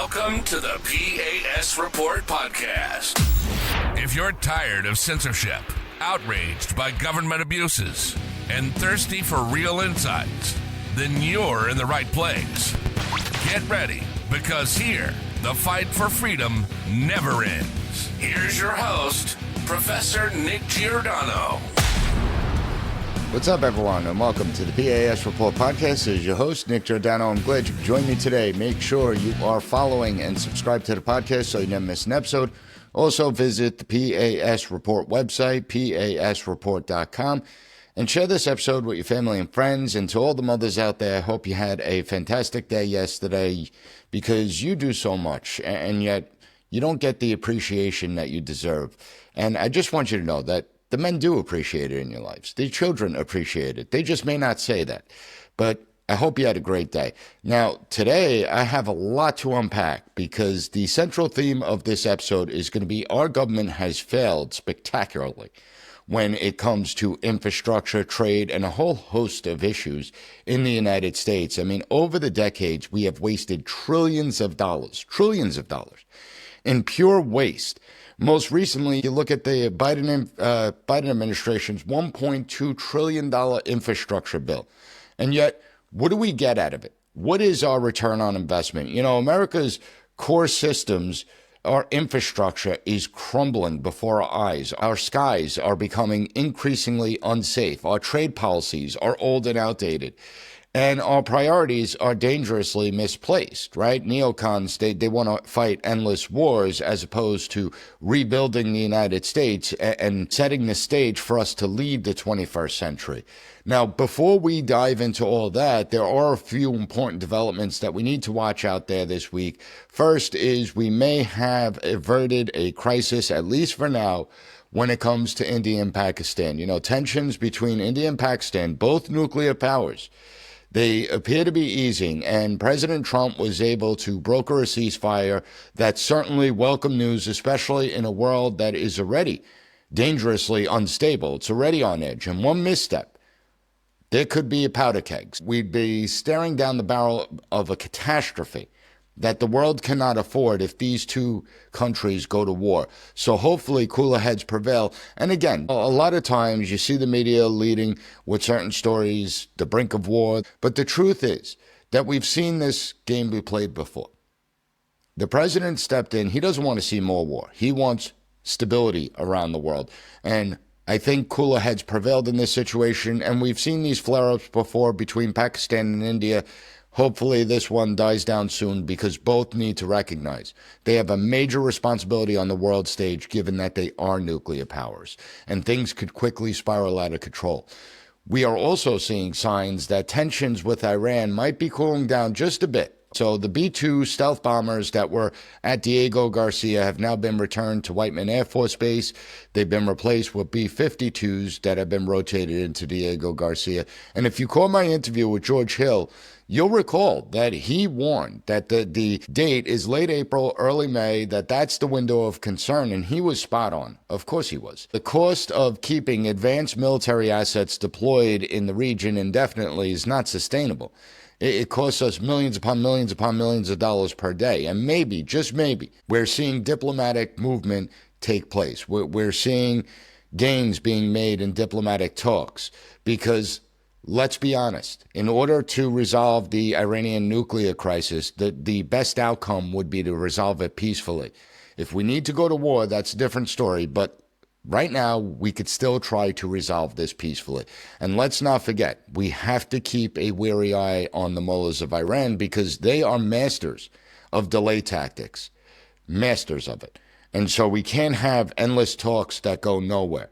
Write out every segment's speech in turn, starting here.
Welcome to the P.A.S. Report podcast. If you're tired of censorship, outraged by government abuses, and thirsty for real insights, then you're in the right place. Get ready, because here, the fight for freedom never ends. Here's your host, Professor Nick Giordano. What's up, everyone, and welcome to the P.A.S. Report podcast. This is your host, Nick Giordano. I'm glad you could join me today. Make sure you are following and subscribe to the podcast so you never miss an episode. Also, visit the P.A.S. Report website, pasreport.com, and share this episode with your family and friends. And to all the mothers out there, I hope you had a fantastic day yesterday, because you do so much, and yet you don't get the appreciation that you deserve. And I just want you to know that the men do appreciate it in your lives. The children appreciate it. They just may not say that. But I hope you had a great day. Now, today I have a lot to unpack, because the central theme of this episode is going to be our government has failed spectacularly when it comes to infrastructure, trade, and a whole host of issues in the United States. I mean, over the decades, we have wasted trillions of dollars in pure waste. Most recently, you look at the Biden administration's $1.2 trillion infrastructure bill. And yet, what do we get out of it? What is our return on investment? You know, America's core systems, our infrastructure is crumbling before our eyes. Our skies are becoming increasingly unsafe. Our trade policies are old and outdated. And our priorities are dangerously misplaced, right? Neocons, they want to fight endless wars as opposed to rebuilding the United States and setting the stage for us to lead the 21st century. Now, before we dive into all that, there are a few important developments that we need to watch out there this week. First is we may have averted a crisis, at least for now, when it comes to India and Pakistan. You know, tensions between India and Pakistan, both nuclear powers, they appear to be easing, and President Trump was able to broker a ceasefire. That's certainly welcome news, especially in a world that is already dangerously unstable. It's already on edge, and one misstep, there could be a powder keg. We'd be staring down the barrel of a catastrophe that the world cannot afford if these two countries go to war. So hopefully cooler heads prevail. And again, a lot of times you see the media leading with certain stories, the brink of war. But the truth is that we've seen this game be played before. The president stepped in. He doesn't want to see more war. He wants stability around the world. And I think cooler heads prevailed in this situation. And we've seen these flare-ups before between Pakistan and India. Hopefully this one dies down soon, because both need to recognize they have a major responsibility on the world stage, given that they are nuclear powers, and things could quickly spiral out of control. We are also seeing signs that tensions with Iran might be cooling down just a bit. So the B-2 stealth bombers that were at Diego Garcia have now been returned to Whiteman Air Force Base. They've been replaced with B-52s that have been rotated into Diego Garcia. And if you call my interview with George Hill, you'll recall that he warned that the date is late April, early May, that's the window of concern, and he was spot on. Of course he was. The cost of keeping advanced military assets deployed in the region indefinitely is not sustainable. It costs us millions upon millions of dollars per day. And maybe, just maybe, we're seeing diplomatic movement take place. We're seeing gains being made in diplomatic talks, because let's be honest, in order to resolve the Iranian nuclear crisis, the best outcome would be to resolve it peacefully. If we need to go to war, that's a different story, but right now, we could still try to resolve this peacefully. And let's not forget, we have to keep a wary eye on the mullahs of Iran, because they are masters of delay tactics, masters of it. And so we can't have endless talks that go nowhere.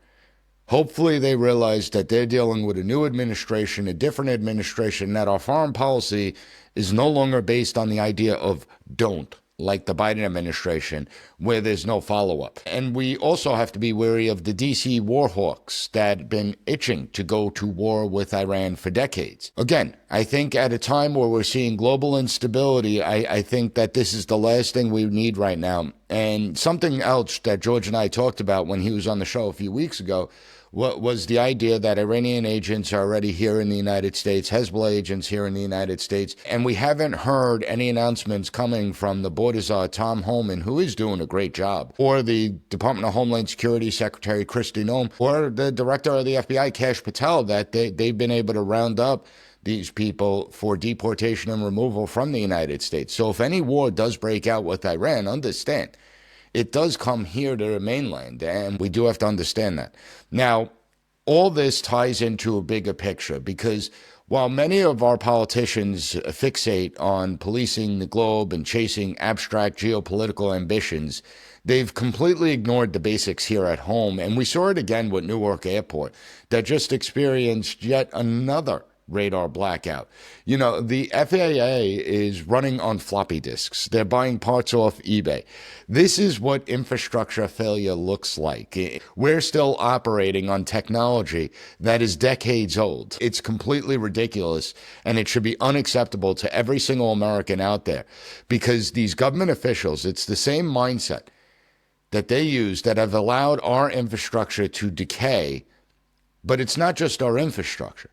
Hopefully they realize that they're dealing with a new administration, a different administration, that our foreign policy is no longer based on the idea of don't, like the Biden administration, where there's no follow-up. And we also have to be wary of the D.C. war hawks that have been itching to go to war with Iran for decades. Again, I think at a time where we're seeing global instability, I think that this is the last thing we need right now. And something else that George and I talked about when he was on the show a few weeks ago was the idea that Iranian agents are already here in the United States, Hezbollah agents here in the United States, and we haven't heard any announcements coming from the border czar, Tom Homan, who is doing a great job, or the Department of Homeland Security Secretary Kristi Noem, or the director of the FBI, Kash Patel, that they've been able to round up these people for deportation and removal from the United States. So if any war does break out with Iran, understand, it does come here to the mainland, and we do have to understand that. Now, all this ties into a bigger picture, because while many of our politicians fixate on policing the globe and chasing abstract geopolitical ambitions, they've completely ignored the basics here at home. And we saw it again with Newark Airport, that just experienced yet another radar blackout. You know, the FAA is running on floppy disks. They're buying parts off eBay. This is what infrastructure failure looks like. We're still operating on technology that is decades old. It's completely ridiculous, and it should be unacceptable to every single American out there, because these government officials, it's the same mindset that they use that have allowed our infrastructure to decay. But it's not just our infrastructure.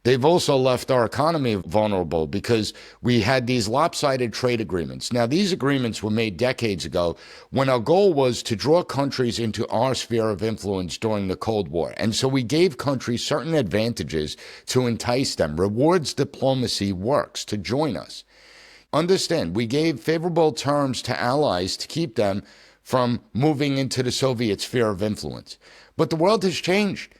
They've also left our economy vulnerable because we had these lopsided trade agreements. Now, these agreements were made decades ago when our goal was to draw countries into our sphere of influence during the Cold War. And so we gave countries certain advantages to entice them. Rewards diplomacy works to join us. Understand, we gave favorable terms to allies to keep them from moving into the Soviet sphere of influence. But the world has changed.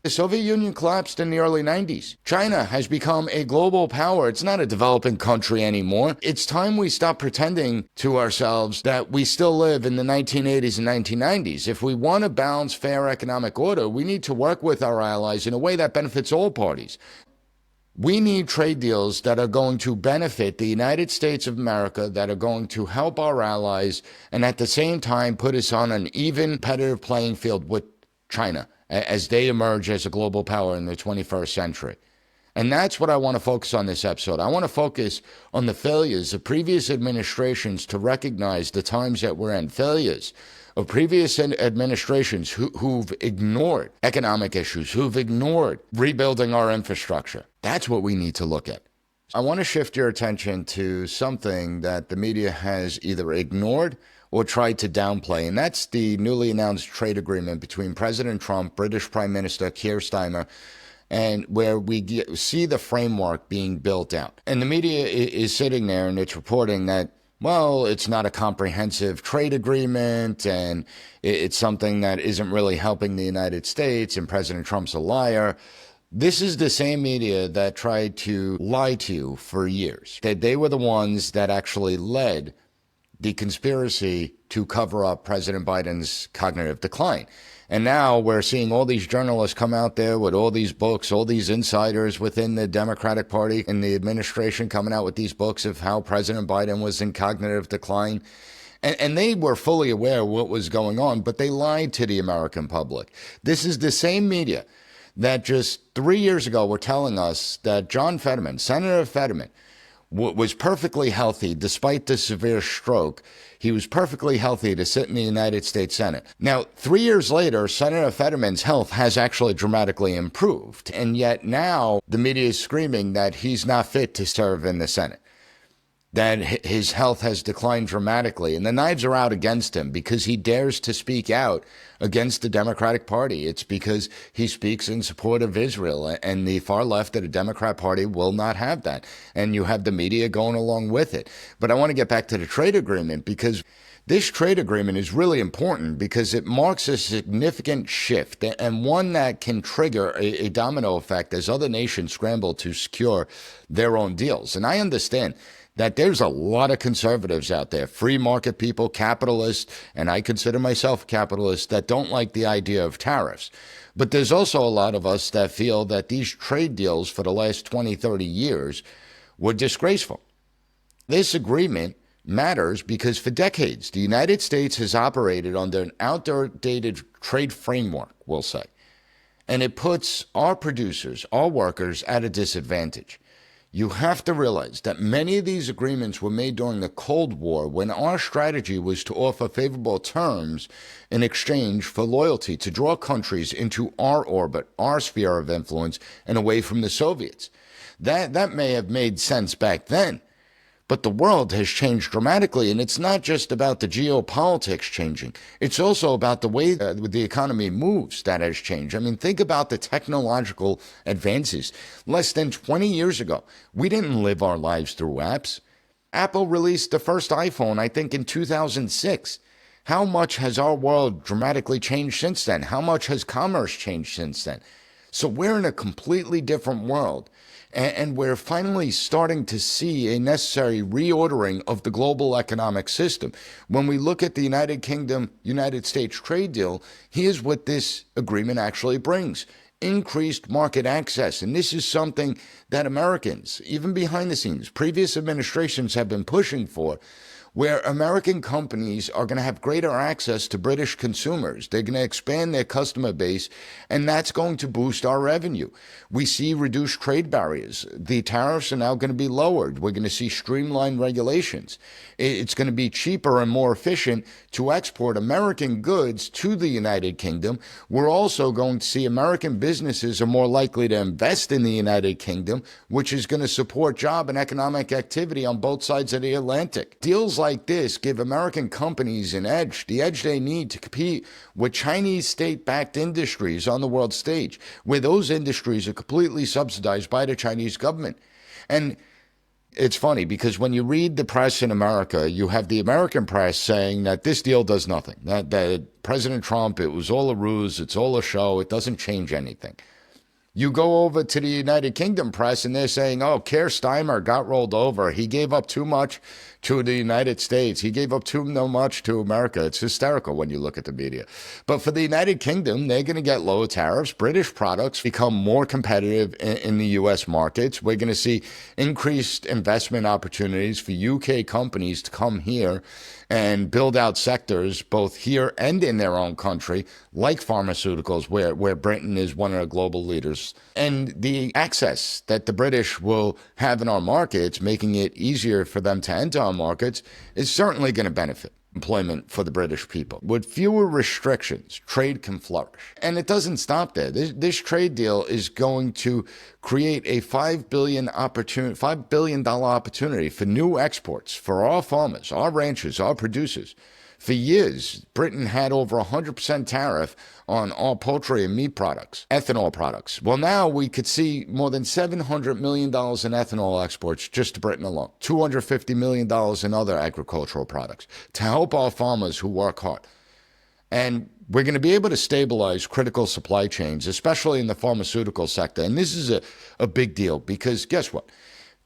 The Soviet Union collapsed in the early 90s. China has become a global power. It's not a developing country anymore. It's time we stop pretending to ourselves that we still live in the 1980s and 1990s. If we want a balanced, fair economic order, we need to work with our allies in a way that benefits all parties. We need trade deals that are going to benefit the United States of America, that are going to help our allies, and at the same time put us on an even competitive playing field with China as they emerge as a global power in the 21st century. And that's what I want to focus on this episode. I want to focus on the failures of previous administrations to recognize the times that we're in, failures of previous administrations who've ignored economic issues, who've ignored rebuilding our infrastructure. That's what we need to look at. I want to shift your attention to something that the media has either ignored or tried to downplay, and that's the newly announced trade agreement between President Trump, British Prime Minister Keir Starmer, and where we see the framework being built out. And the media is sitting there and it's reporting that, well, it's not a comprehensive trade agreement and it's something that isn't really helping the United States and President Trump's a liar. This is the same media that tried to lie to you for years, that they were the ones that actually led the conspiracy to cover up President Biden's cognitive decline. And now we're seeing all these journalists come out there with all these books, all these insiders within the Democratic Party and the administration coming out with these books of how President Biden was in cognitive decline. And they were fully aware of what was going on, but they lied to the American public. This is the same media that just 3 years ago were telling us that John Fetterman, Senator Fetterman, was perfectly healthy despite the severe stroke. He was perfectly healthy to sit in the United States Senate. Now, 3 years later, Senator Fetterman's health has actually dramatically improved. And yet now the media is screaming that he's not fit to serve in the Senate, that his health has declined dramatically. And the knives are out against him because he dares to speak out against the Democratic Party. It's because he speaks in support of Israel, and the far left of the Democrat Party will not have that. And you have the media going along with it. But I want to get back to the trade agreement, because this trade agreement is really important because it marks a significant shift and one that can trigger a domino effect as other nations scramble to secure their own deals. And I understand that there's a lot of conservatives out there, free market people, capitalists, and I consider myself a capitalist, that don't like the idea of tariffs. But there's also a lot of us that feel that these trade deals for the last 20, 30 years were disgraceful. This agreement matters because for decades, the United States has operated under an outdated trade framework, we'll say, and it puts our producers, our workers, at a disadvantage. You have to realize that many of these agreements were made during the Cold War when our strategy was to offer favorable terms in exchange for loyalty, to draw countries into our orbit, our sphere of influence, and away from the Soviets. That may have made sense back then, but the world has changed dramatically, and it's not just about the geopolitics changing. It's also about the way the economy moves that has changed. I mean, think about the technological advances. Less than 20 years ago, we didn't live our lives through apps. Apple released the first iPhone, I think, in 2006. How much has our world dramatically changed since then? How much has commerce changed since then? So we're in a completely different world. And we're finally starting to see a necessary reordering of the global economic system. When we look at the United Kingdom, United States trade deal, here's what this agreement actually brings. Increased market access. And this is something that Americans, even behind the scenes, previous administrations have been pushing for, where American companies are going to have greater access to British consumers. They're going to expand their customer base, and that's going to boost our revenue. We see reduced trade barriers. The tariffs are now going to be lowered. We're going to see streamlined regulations. It's going to be cheaper and more efficient to export American goods to the United Kingdom. We're also going to see American businesses are more likely to invest in the United Kingdom, which is going to support job and economic activity on both sides of the Atlantic. Deals like this give American companies an edge, the edge they need to compete with Chinese state-backed industries on the world stage, where those industries are completely subsidized by the Chinese government. And it's funny because when you read the press in America, you have the American press saying that this deal does nothing, that President Trump, it was all a ruse, it's all a show, it doesn't change anything. You go over to the United Kingdom press and they're saying, oh, Keir Starmer got rolled over. He gave up too much to the United States. He gave up too much to America. It's hysterical when you look at the media. But for the United Kingdom, they're going to get lower tariffs. British products become more competitive in the U.S. markets. We're going to see increased investment opportunities for UK companies to come here and build out sectors both here and in their own country, like pharmaceuticals, where Britain is one of the global leaders. And the access that the British will have in our markets, making it easier for them to enter our markets, is certainly going to benefit employment for the British people. With fewer restrictions, trade can flourish. And it doesn't stop there. This trade deal is going to create a $5 billion opportunity for new exports for our farmers, our ranchers, our producers. For years, Britain had over 100% tariff on all poultry and meat products, ethanol products. Well, now we could see more than $700 million in ethanol exports just to Britain alone, $250 million in other agricultural products to help our farmers who work hard. And we're going to be able to stabilize critical supply chains, especially in the pharmaceutical sector. And this is a big deal because guess what?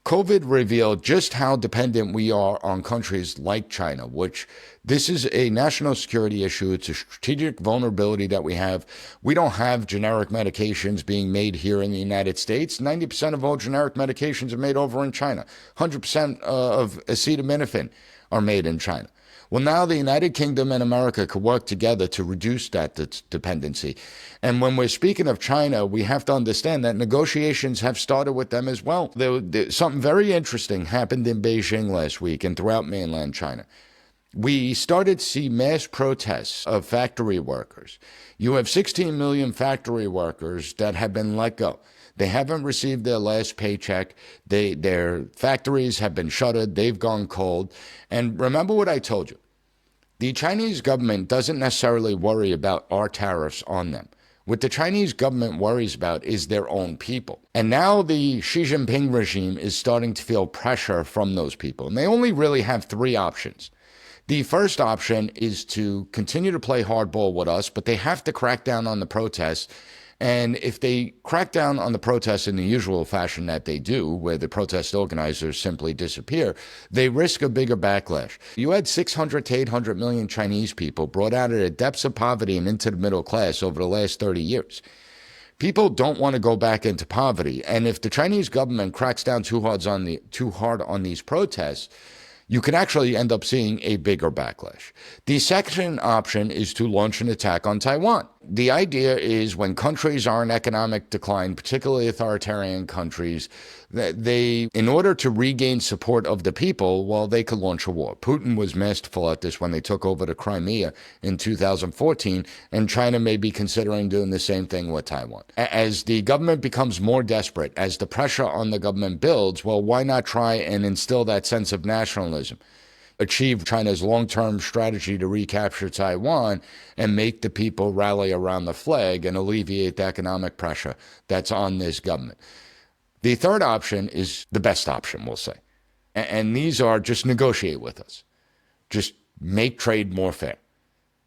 COVID revealed just how dependent we are on countries like China, which this is a national security issue. It's a strategic vulnerability that we have. We don't have generic medications being made here in the United States. 90% of all generic medications are made over in China. 100% of acetaminophen are made in China. Well, now the United Kingdom and America could work together to reduce that dependency. And when we're speaking of China, we have to understand that negotiations have started with them as well. Something very interesting happened in Beijing last week and throughout mainland China. We started to see mass protests of factory workers. You have 16 million factory workers that have been let go. They haven't received their last paycheck. Their factories have been shuttered. They've gone cold. And remember what I told you. The Chinese government doesn't necessarily worry about our tariffs on them. What the Chinese government worries about is their own people. And now the Xi Jinping regime is starting to feel pressure from those people. And they only really have three options. The first option is to continue to play hardball with us, but they have to crack down on the protests. And if they crack down on the protests in the usual fashion that they do, where the protest organizers simply disappear, they risk a bigger backlash. You had 600 to 800 million Chinese people brought out of the depths of poverty and into the middle class over the last 30 years. People don't want to go back into poverty. And if the Chinese government cracks down too hard on these protests, you can actually end up seeing a bigger backlash. The second option is to launch an attack on Taiwan. The idea is when countries are in economic decline, particularly authoritarian countries, that they, in order to regain support of the people, well, they could launch a war. Putin was masterful at this when they took over the Crimea in 2014, and China may be considering doing the same thing with Taiwan. As the government becomes more desperate, as the pressure on the government builds, well, why not try and instill that sense of nationalism? Achieve China's long-term strategy to recapture Taiwan and make the people rally around the flag and alleviate the economic pressure that's on this government. The third option is the best option, we'll say. And these are just negotiate with us. Just make trade more fair.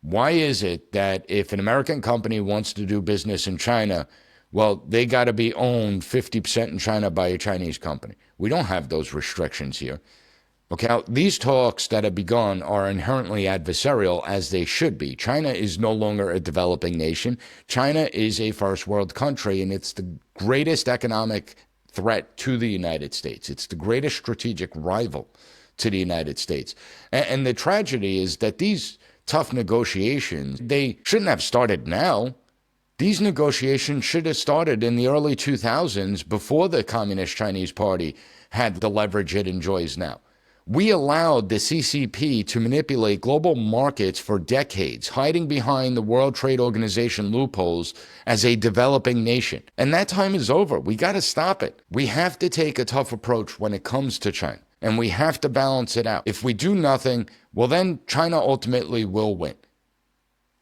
Why is it that if an American company wants to do business in China, well, they got to be owned 50% in China by a Chinese company? We don't have those restrictions here. Okay, now, these talks that have begun are inherently adversarial, as they should be. China is no longer a developing nation. China is a first world country, and it's the greatest economic threat to the United States. It's the greatest strategic rival to the United States. And the tragedy is that these tough negotiations, they shouldn't have started now. These negotiations should have started in the early 2000s, before the Communist Chinese Party had the leverage it enjoys now. We allowed the CCP to manipulate global markets for decades, hiding behind the World Trade Organization loopholes as a developing nation. And that time is over. We got to stop it. We have to take a tough approach when it comes to China, and we have to balance it out. If we do nothing, well, then China ultimately will win.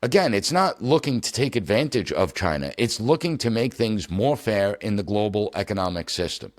Again, it's not looking to take advantage of China. It's looking to make things more fair in the global economic system.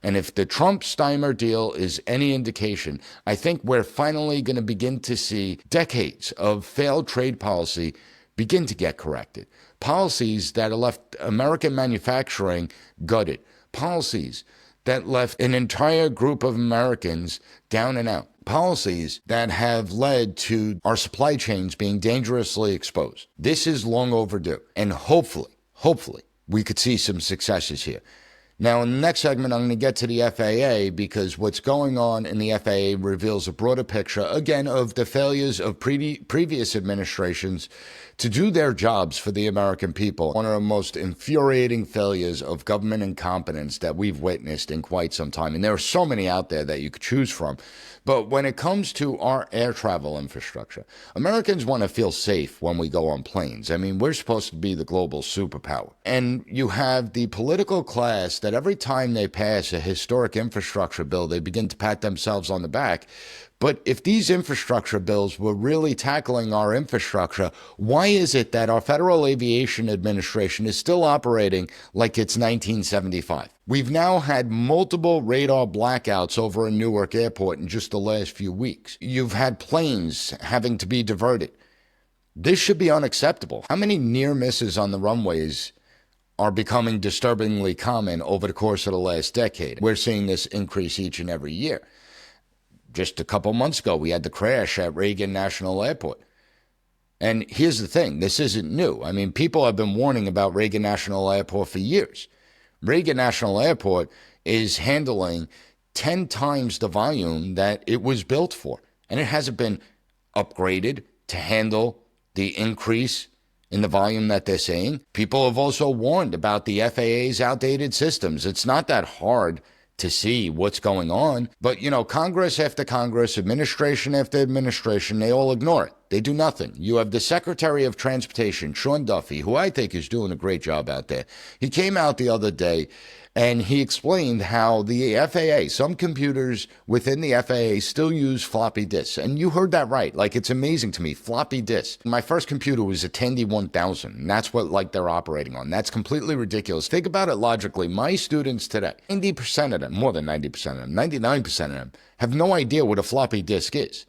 And if the Trump-Starmer deal is any indication, I think we're finally going to begin to see decades of failed trade policy begin to get corrected. Policies that have left American manufacturing gutted. Policies that left an entire group of Americans down and out. Policies that have led to our supply chains being dangerously exposed. This is long overdue. And hopefully, we could see some successes here. Now, in the next segment, I'm going to get to the FAA, because what's going on in the FAA reveals a broader picture, again, of the failures of previous administrations to do their jobs for the American people. One of the most infuriating failures of government incompetence that we've witnessed in quite some time. And there are so many out there that you could choose from. But when it comes to our air travel infrastructure, Americans want to feel safe when we go on planes. I mean, we're supposed to be the global superpower. And you have the political class that every time they pass a historic infrastructure bill, they begin to pat themselves on the back. But if these infrastructure bills were really tackling our infrastructure, why is it that our Federal Aviation Administration is still operating like it's 1975? We've now had multiple radar blackouts over in Newark Airport in just the last few weeks. You've had planes having to be diverted. This should be unacceptable. How many near misses on the runways are becoming disturbingly common over the course of the last decade? We're seeing this increase each and every year. Just a couple months ago, we had the crash at Reagan National Airport. And here's the thing, this isn't new. I mean, people have been warning about Reagan National Airport for years. Reagan National Airport is handling 10 times the volume that it was built for. And it hasn't been upgraded to handle the increase in the volume that they're saying. People have also warned about the FAA's outdated systems. It's not that hard to see what's going on. But, Congress after Congress, administration after administration, they all ignore it. They do nothing. You have the Secretary of Transportation, Sean Duffy, who I think is doing a great job out there. He came out the other day and he explained how the FAA, some computers within the FAA still use floppy disks. And you heard that right. Like, it's amazing to me. Floppy disks. My first computer was a Tandy 1000, and that's what they're operating on. That's completely ridiculous. Think about it logically. My students today, 90% of them, more than 90% of them, 99% of them, have no idea what a floppy disk is.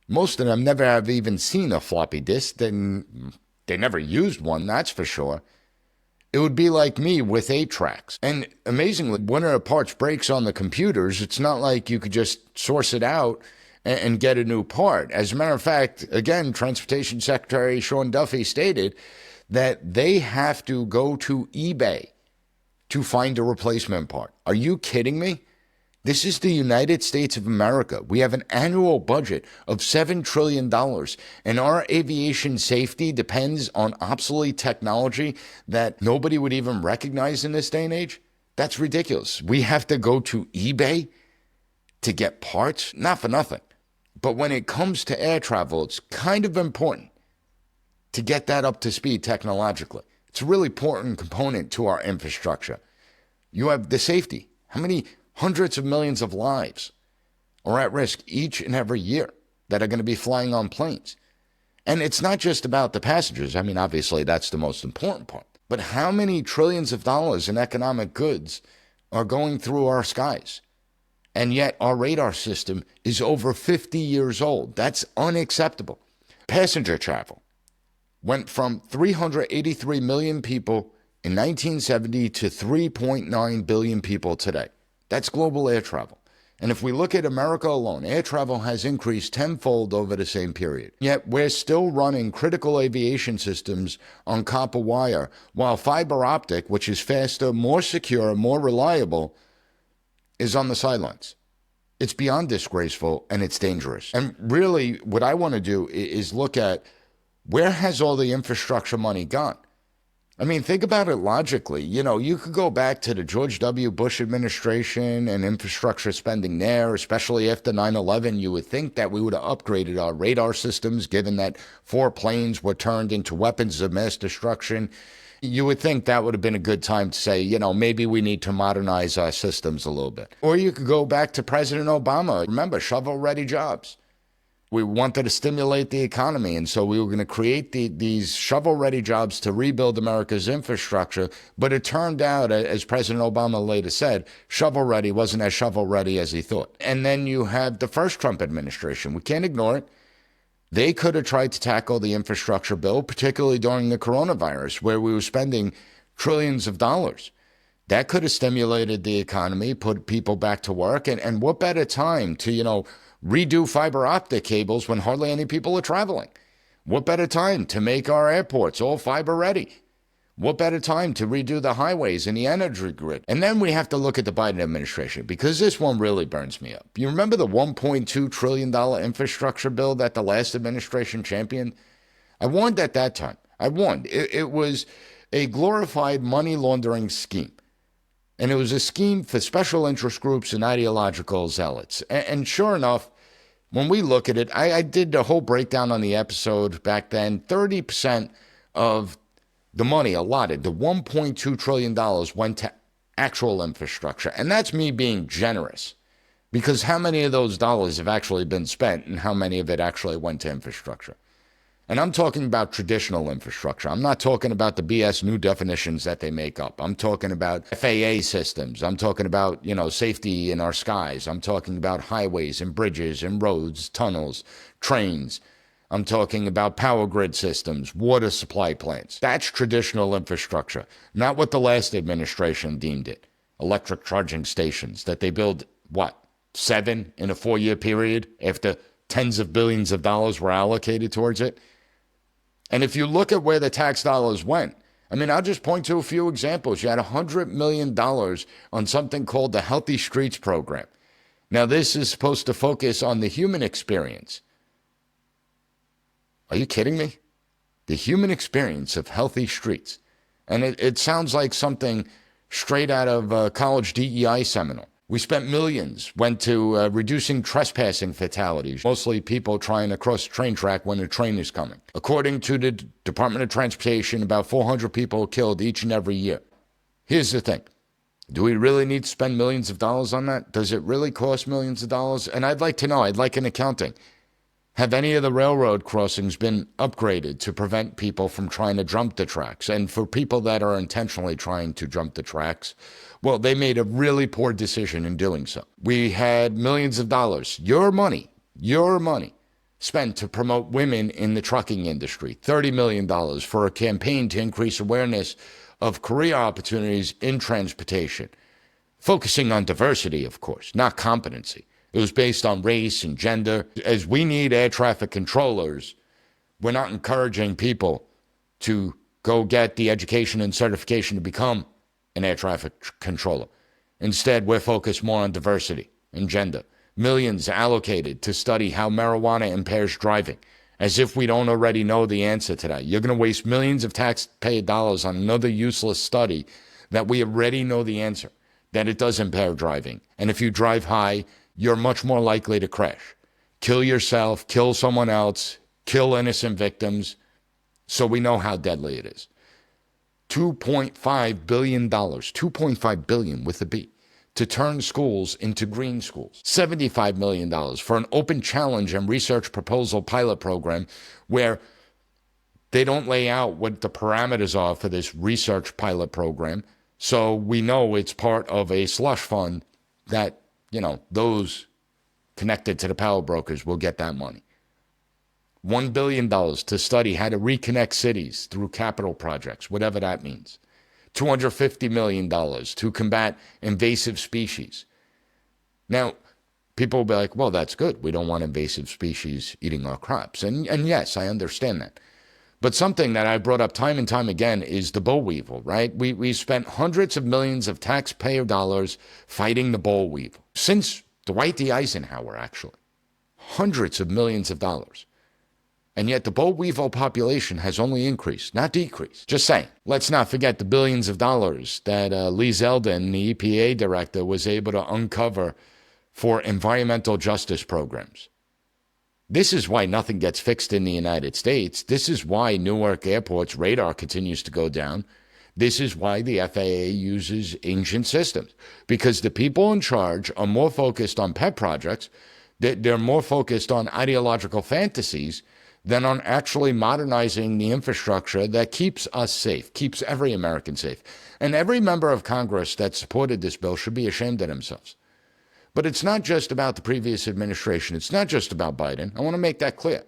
Most of them never have even seen a floppy disk. Then they never used one, that's for sure. It would be like me with 8 tracks. And amazingly, when a parts breaks on the computers, it's not like you could just source it out and get a new part. As a matter of fact, again, Transportation Secretary Sean Duffy stated that they have to go to eBay to find a replacement part. Are you kidding me? This is the United States of America. We have an annual budget of $7 trillion, and our aviation safety depends on obsolete technology that nobody would even recognize in this day and age. That's ridiculous. We have to go to eBay to get parts, not for nothing. But when it comes to air travel, it's kind of important to get that up to speed technologically. It's a really important component to our infrastructure. You have the safety. How many hundreds of millions of lives are at risk each and every year that are going to be flying on planes? And it's not just about the passengers. I mean, obviously, that's the most important part. But how many trillions of dollars in economic goods are going through our skies? And yet our radar system is over 50 years old. That's unacceptable. Passenger travel went from 383 million people in 1970 to 3.9 billion people today. That's global air travel. And if we look at America alone, air travel has increased tenfold over the same period. Yet we're still running critical aviation systems on copper wire, while fiber optic, which is faster, more secure, more reliable, is on the sidelines. It's beyond disgraceful, and it's dangerous. And really, what I want to do is look at where has all the infrastructure money gone? I mean, think about it logically. You know, you could go back to the George W. Bush administration and infrastructure spending there, especially after 9/11. You would think that we would have upgraded our radar systems, given that 4 planes were turned into weapons of mass destruction. You would think that would have been a good time to say, you know, maybe we need to modernize our systems a little bit. Or you could go back to President Obama. Remember, shovel-ready jobs. We wanted to stimulate the economy, and so we were going to create these shovel-ready jobs to rebuild America's infrastructure. But it turned out, as President Obama later said, shovel-ready wasn't as shovel-ready as he thought. And then you have the first Trump administration. We can't ignore it. They could have tried to tackle the infrastructure bill, particularly during the coronavirus, where we were spending trillions of dollars. That could have stimulated the economy, put people back to work. And what better time to, redo fiber optic cables when hardly any people are traveling? What better time to make our airports all fiber ready? What better time to redo the highways and the energy grid? And then we have to look at the Biden administration, because this one really burns me up. You remember the $1.2 trillion infrastructure bill that the last administration championed? I warned at that time. I warned. It was a glorified money laundering scheme. And it was a scheme for special interest groups and ideological zealots. And sure enough, when we look at it, I did a whole breakdown on the episode back then. 30% of the money allotted, the $1.2 trillion, went to actual infrastructure. And that's me being generous, because how many of those dollars have actually been spent and how many of it actually went to infrastructure? And I'm talking about traditional infrastructure. I'm not talking about the BS new definitions that they make up. I'm talking about FAA systems. I'm talking about, safety in our skies. I'm talking about highways and bridges and roads, tunnels, trains. I'm talking about power grid systems, water supply plants. That's traditional infrastructure, not what the last administration deemed it. Electric charging stations that they build, 7 in a 4-year period after tens of billions of dollars were allocated towards it? And if you look at where the tax dollars went, I'll just point to a few examples. You had $100 million on something called the Healthy Streets Program. Now, this is supposed to focus on the human experience. Are you kidding me? The human experience of healthy streets. And it sounds like something straight out of a college DEI seminar. We spent millions, went to reducing trespassing fatalities, mostly people trying to cross the train track when a train is coming. According to the Department of Transportation, about 400 people are killed each and every year. Here's the thing. Do we really need to spend millions of dollars on that? Does it really cost millions of dollars? And I'd like to know, I'd like an accounting. Have any of the railroad crossings been upgraded to prevent people from trying to jump the tracks? And for people that are intentionally trying to jump the tracks, well, they made a really poor decision in doing so. We had millions of dollars, your money, spent to promote women in the trucking industry. $30 million for a campaign to increase awareness of career opportunities in transportation. Focusing on diversity, of course, not competency. It was based on race and gender. As we need air traffic controllers, we're not encouraging people to go get the education and certification to become an air traffic controller. Instead, we're focused more on diversity. and gender. Millions allocated to study how marijuana impairs driving, as if we don't already know the answer to that. You're going to waste millions of taxpayer dollars on another useless study that we already know the answer, that it does impair driving. And if you drive high, you're much more likely to crash. Kill yourself, kill someone else, kill innocent victims. So we know how deadly it is. $2.5 billion, $2.5 billion with a B, to turn schools into green schools. $75 million for an open challenge and research proposal pilot program where they don't lay out what the parameters are for this research pilot program. So we know it's part of a slush fund that, those connected to the power brokers will get that money. $1 billion to study how to reconnect cities through capital projects, whatever that means. $250 million to combat invasive species. Now, people will be like, well, that's good. We don't want invasive species eating our crops. And yes, I understand that. But something that I brought up time and time again is the boll weevil, right? We spent hundreds of millions of taxpayer dollars fighting the boll weevil. Since Dwight D. Eisenhower, actually. Hundreds of millions of dollars. And yet the boll weevil population has only increased, not decreased. Just saying. Let's not forget the billions of dollars that Lee Zeldin, the EPA director, was able to uncover for environmental justice programs. This is why nothing gets fixed in the United States. This is why Newark Airport's radar continues to go down. This is why the FAA uses ancient systems. Because the people in charge are more focused on pet projects, they're more focused on ideological fantasies than on actually modernizing the infrastructure that keeps us safe, keeps every American safe. And every member of Congress that supported this bill should be ashamed of themselves. But it's not just about the previous administration. It's not just about Biden. I want to make that clear.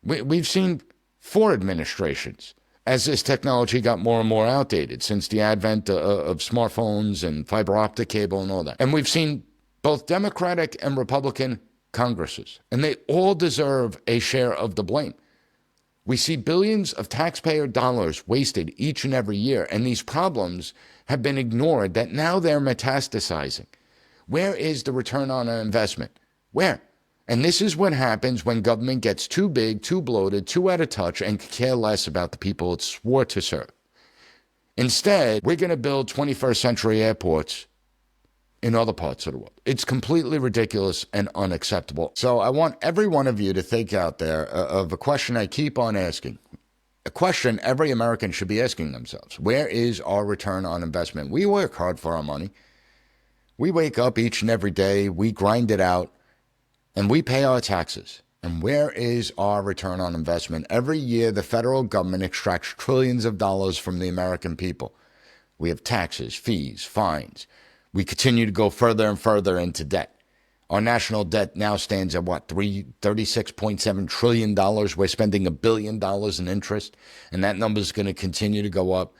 We've seen 4 administrations as this technology got more and more outdated since the advent of smartphones and fiber optic cable and all that. And we've seen both Democratic and Republican Congresses, and they all deserve a share of the blame. We see billions of taxpayer dollars wasted each and every year, and these problems have been ignored that now they're metastasizing. Where is the return on an investment? Where? And this is what happens when government gets too big, too bloated, too out of touch, and care less about the people it swore to serve. Instead, we're going to build 21st century airports in other parts of the world. It's completely ridiculous and unacceptable. So I want every one of you to think out there of a question I keep on asking, a question every American should be asking themselves. Where is our return on investment? We work hard for our money. We wake up each and every day, we grind it out, and we pay our taxes. And where is our return on investment? Every year, the federal government extracts trillions of dollars from the American people. We have taxes, fees, fines. We continue to go further and further into debt. Our national debt now stands at $36.7 trillion. We're spending $1 billion in interest, and that number is going to continue to go up.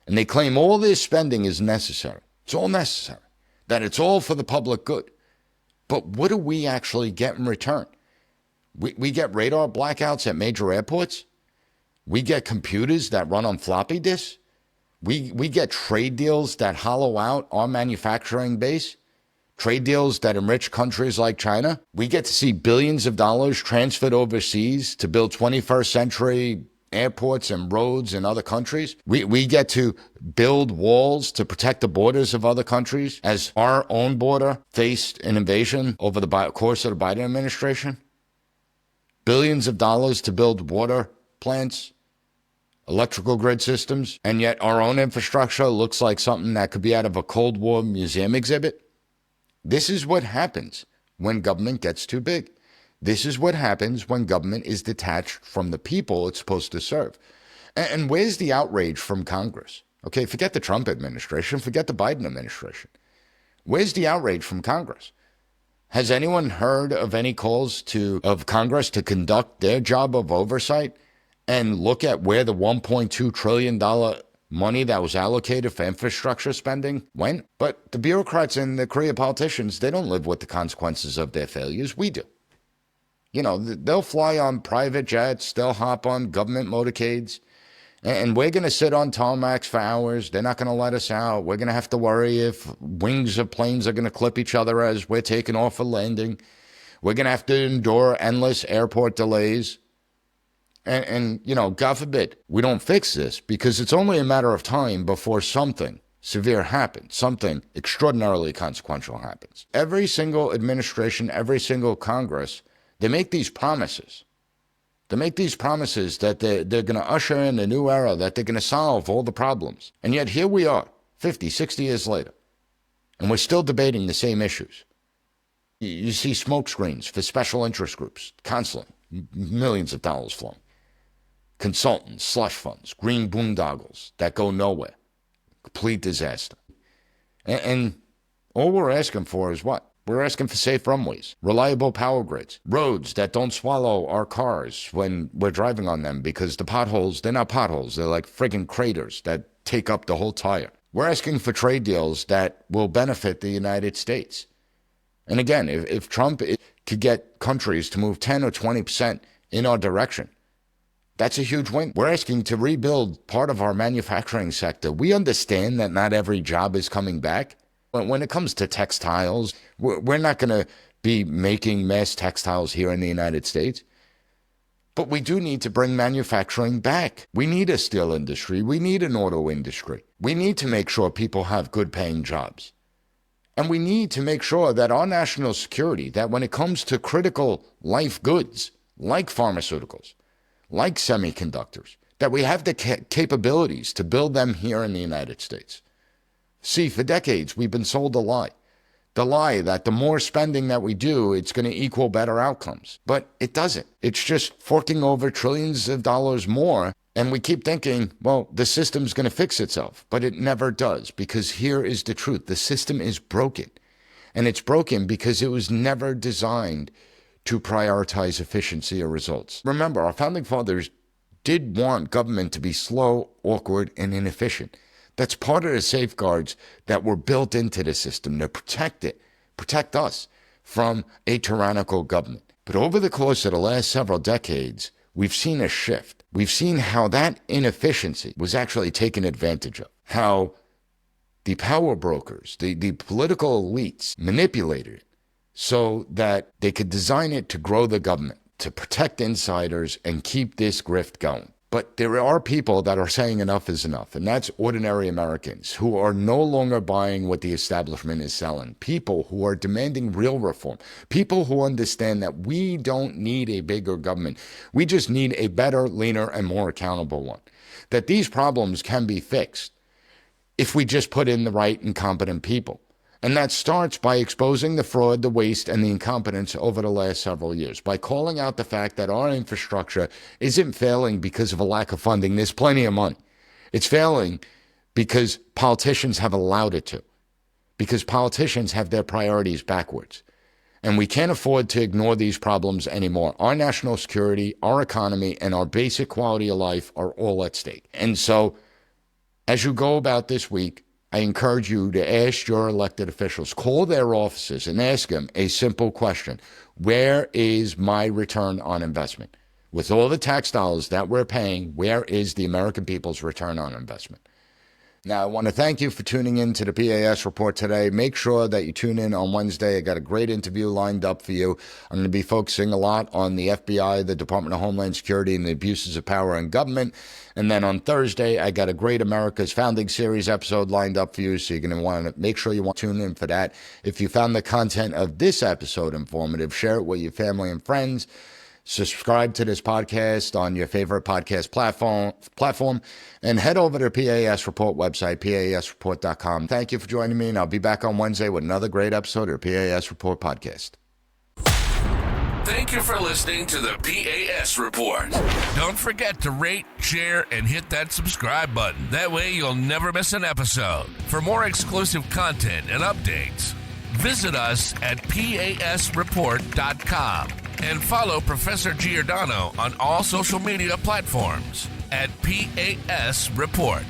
And they claim all this spending is necessary. It's all necessary, that it's all for the public good. But what do we actually get in return? We get radar blackouts at major airports. We get computers that run on floppy disks. We get trade deals that hollow out our manufacturing base, trade deals that enrich countries like China. We get to see billions of dollars transferred overseas to build 21st century airports and roads in other countries. We get to build walls to protect the borders of other countries as our own border faced an invasion over the course of the Biden administration. Billions of dollars to build water plants, electrical grid systems, and yet our own infrastructure looks like something that could be out of a Cold War museum exhibit. This is what happens when government gets too big. This is what happens when government is detached from the people it's supposed to serve. And where's the outrage from Congress? Okay, forget the Trump administration, forget the Biden administration. Where's the outrage from Congress? Has anyone heard of any calls of Congress to conduct their job of oversight and look at where the $1.2 trillion money that was allocated for infrastructure spending went? But the bureaucrats and the career politicians, they don't live with the consequences of their failures. We do. You know, they'll fly on private jets, they'll hop on government motorcades, And we're going to sit on tarmacs for hours. They're not going to let us out. We're going to have to worry if wings of planes are going to clip each other as we're taking off for landing. We're going to have to endure endless airport delays. And, God forbid, we don't fix this, because it's only a matter of time before something severe happens, something extraordinarily consequential happens. Every single administration, every single Congress, they make these promises. They make these promises that they're going to usher in a new era, that they're going to solve all the problems. And yet here we are, 50, 60 years later, and we're still debating the same issues. You see smoke screens for special interest groups, constantly, millions of dollars flowing. Consultants, slush funds, green boondoggles that go nowhere. Complete disaster. And all we're asking for is what? We're asking for safe runways, reliable power grids, roads that don't swallow our cars when we're driving on them, because the potholes, they're not potholes. They're like friggin' craters that take up the whole tire. We're asking for trade deals that will benefit the United States. And again, if Trump could get countries to move 10 or 20% in our direction, that's a huge win. We're asking to rebuild part of our manufacturing sector. We understand that not every job is coming back. When it comes to textiles, we're not going to be making mass textiles here in the United States. But we do need to bring manufacturing back. We need a steel industry. We need an auto industry. We need to make sure people have good paying jobs. And we need to make sure that our national security, that when it comes to critical life goods, like pharmaceuticals, like semiconductors, that we have the capabilities to build them here in the United States. See, for decades, we've been sold a lie. The lie that the more spending that we do, it's going to equal better outcomes. But it doesn't. It's just forking over trillions of dollars more. And we keep thinking, well, the system's going to fix itself. But it never does, because here is the truth. The system is broken. And it's broken because it was never designed to prioritize efficiency or results. Remember, our founding fathers did want government to be slow, awkward, and inefficient. That's part of the safeguards that were built into the system to protect us from a tyrannical government. But over the course of the last several decades, we've seen a shift. We've seen how that inefficiency was actually taken advantage of, how the power brokers, the political elites manipulated it so that they could design it to grow the government, to protect insiders and keep this grift going. But there are people that are saying enough is enough, and that's ordinary Americans who are no longer buying what the establishment is selling. People who are demanding real reform. People who understand that we don't need a bigger government. We just need a better, leaner, and more accountable one. That these problems can be fixed if we just put in the right and competent people. And that starts by exposing the fraud, the waste, and the incompetence over the last several years, by calling out the fact that our infrastructure isn't failing because of a lack of funding. There's plenty of money. It's failing because politicians have allowed it to, because politicians have their priorities backwards. And we can't afford to ignore these problems anymore. Our national security, our economy, and our basic quality of life are all at stake. And so, as you go about this week, I encourage you to ask your elected officials, call their offices and ask them a simple question. Where is my return on investment? With all the tax dollars that we're paying, where is the American people's return on investment? Now, I want to thank you for tuning in to the P.A.S. report today. Make sure that you tune in on Wednesday. I got a great interview lined up for you. I'm going to be focusing a lot on the FBI, the Department of Homeland Security, and the abuses of power in government. And then on Thursday, I got a great America's Founding Series episode lined up for you, so you're going to want to make sure you want to tune in for that. If you found the content of this episode informative, share it with your family and friends. Subscribe to this podcast on your favorite podcast platform, and head over to the P.A.S. Report website, PASreport.com. Thank you for joining me, and I'll be back on Wednesday with another great episode of the P.A.S. Report podcast. Thank you for listening to the P.A.S. Report. Don't forget to rate, share, and hit that subscribe button. That way you'll never miss an episode. For more exclusive content and updates, visit us at PASreport.com. And follow Professor Giordano on all social media platforms at P.A.S. Report.